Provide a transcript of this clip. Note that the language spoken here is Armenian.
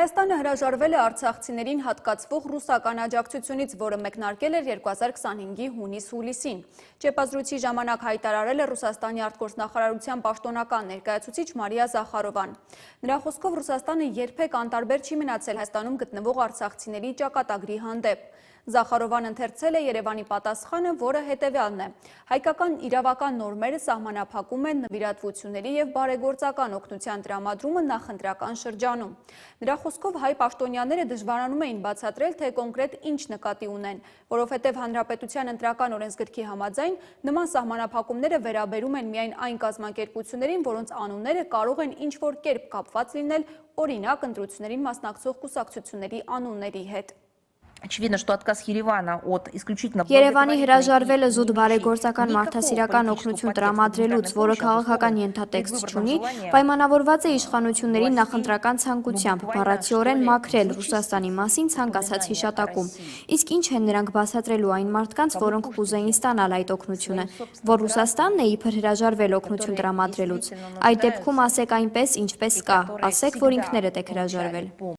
Հայաստանը հրաժարվել է արցախցիներին հատկացվող ռուսական աջակցությունից, որը մեկնարկել էր 2025-ի հունիս-հուլիսին։ Ճեպազրույցի ժամանակ հայտարարել է Ռուսաստանի արտգործնախարարության պաշտոնական ներկայացուցիչ Մարիա Զախարովան։ Նրա խոսքով Ռուսաստանը երբեք անտարբեր չի մնացել Հայաստանում գտնվող արցախցիների ճակատագրի հանդեպ։ Զախարովան ընթերցել է Երևանի պատասխանը, որը հետևյալն է. հայկական իրավական նորմերը սահմանափակում են նվիրատվությունների և բարեգործական օգնության տրամադրումը նախընտրական շրջանում։ Նրա խոսքով հայ պաշտոնյաները դժվարանում էին բացատրել, թե կոնկրետ ինչ նկատի ունեն, որովհետև Հանրապետության ընտրական օրենսգրքի համաձայն նման սահմանափակումները վերաբերում են միայն այն կազմակերպություններին, որոնց անունները կարող են ինչ-որ կերպ կապված լինել, օրինակ ընտրություններին մասնակցող կուսակցությունների անունների հետ։ Очевидно, что отказ Երևանը от исключительно Երևանի հրաժարվելը զուտ բարեգործական մարդասիրական օգնություն տրամադրելուց, որը քաղաքական ենթատեքստ չունի, պայմանավորված է իշխանությունների նախընտրական ցանկությամբ բառացիորեն մաքրել Ռուսաստանի մասին ցանկացած հիշատակում։ Իսկ ինչ են նրանք բացատրելու այն մարդկանց, որոնք կուզեին ստանալ այդ օգնությունը, որ Ռուսաստանն է իբր հրաժարվել օգնություն տրամադրելուց։ Այդ դեպքում ասեք այնպես, ինչպես կա, ասեք, որ ինքներդ եք հրաժարվել։